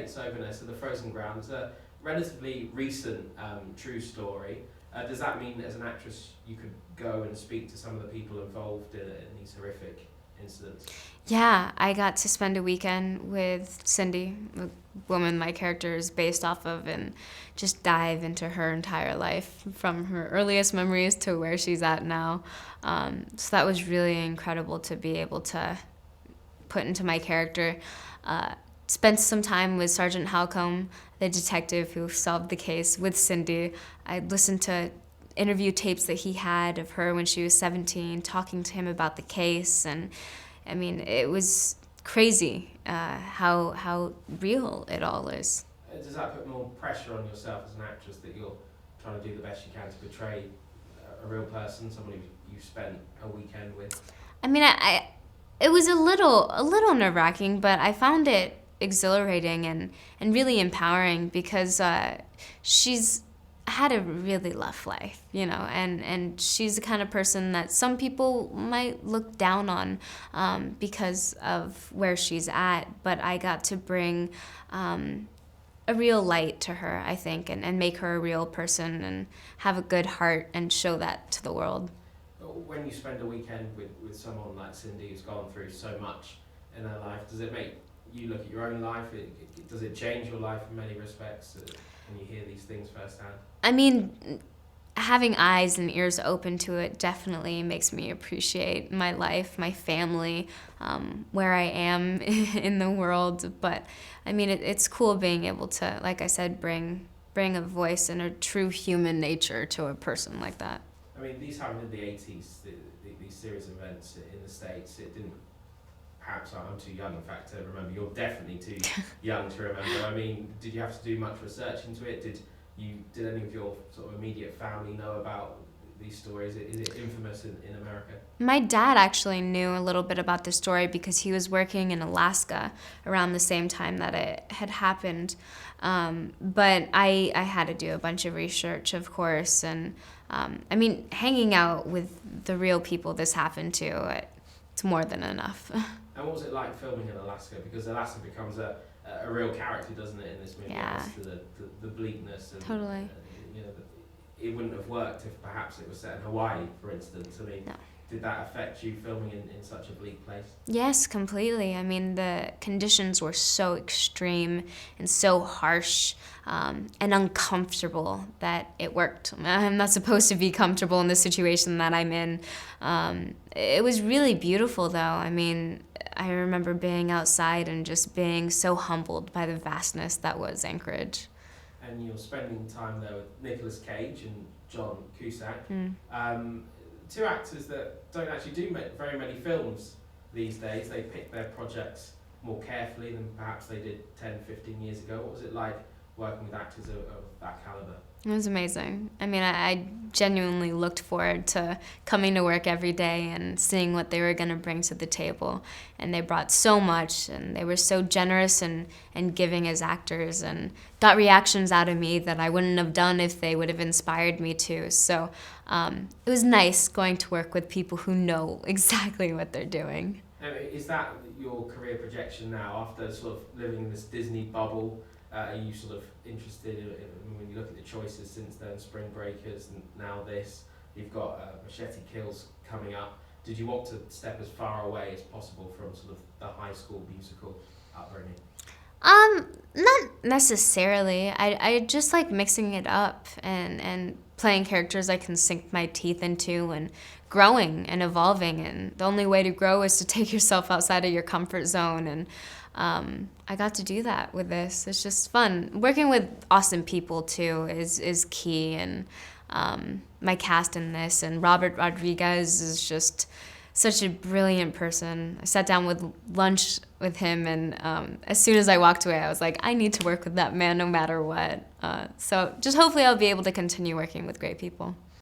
States Opener, so the Frozen Grounds, a relatively recent true story. Does that mean as an actress you could go and speak to some of the people involved in these horrific incidents? Yeah, I got to spend a weekend with Cindy, the woman my character is based off of, and just dive into her entire life from her earliest memories to where she's at now. So that was really incredible to be able to put into my character. Spent some time with Sergeant Halcombe, the detective who solved the case with Cindy. I listened to interview tapes that he had of her when she was 17, talking to him about the case, and I mean, it was crazy how real it all is. Does that put more pressure on yourself as an actress that you're trying to do the best you can to portray a real person, somebody you spent a weekend with? I mean, it was a little nerve-wracking, but I found it exhilarating and really empowering because she's had a really rough life, you know, and she's the kind of person that some people might look down on because of where she's at, but I got to bring a real light to her, I think, and make her a real person and have a good heart and show that to the world. When you spend a weekend with someone like Cindy who's gone through so much in her life, does it make you look at your own life? Does it change your life in many respects when you hear these things firsthand? I mean, having eyes and ears open to it definitely makes me appreciate my life, my family, where I am in the world. But I mean, it's cool being able to, like I said, bring a voice and a true human nature to a person like that. I mean, these happened in the 80s, these series of events in the States. It didn't, perhaps I'm too young, in fact, to remember. You're definitely too young to remember. I mean, did you have to do much research into it? Did any of your sort of immediate family know about these stories? Is it infamous in America? My dad actually knew a little bit about the story because he was working in Alaska around the same time that it had happened. But I had to do a bunch of research, of course, and I mean, hanging out with the real people this happened to, it's more than enough. And what was it like filming in Alaska? Because Alaska becomes a real character, doesn't it, in this movie? Yeah. As to the bleakness and Totally. You know, it wouldn't have worked if perhaps it was set in Hawaii, for instance. I mean, No. Did that affect you filming in such a bleak place? Yes, Completely. I mean, the conditions were so extreme and so harsh and uncomfortable that it worked. I'm not supposed to be comfortable in the situation that I'm in. It was really beautiful, though. I mean, I remember being outside and just being so humbled by the vastness that was Anchorage. And you're spending time there with Nicolas Cage and John Cusack. Two actors that don't actually do very many films these days. They pick their projects more carefully than perhaps they did 10, 15 years ago. What was it like working with actors of that caliber? It was amazing. I mean, I genuinely looked forward to coming to work every day and seeing what they were going to bring to the table. And they brought so much, and they were so generous and giving as actors, and got reactions out of me that I wouldn't have done if they would have inspired me to. So it was nice going to work with people who know exactly what they're doing. Is that your career projection now, after sort of living in this Disney bubble? Are you sort of interested in when you look at the choices since then, Spring Breakers and now this, you've got Machete Kills coming up. Did you want to step as far away as possible from sort of the high school musical upbringing? Not necessarily. I just like mixing it up and playing characters I can sink my teeth into and growing and evolving. And the only way to grow is to take yourself outside of your comfort zone. And I got to do that with this. It's just fun. Working with awesome people, too, is key. And my cast in this, and Robert Rodriguez is just such a brilliant person. I sat down with lunch with him, and as soon as I walked away, I was like, I need to work with that man no matter what. So just hopefully I'll be able to continue working with great people.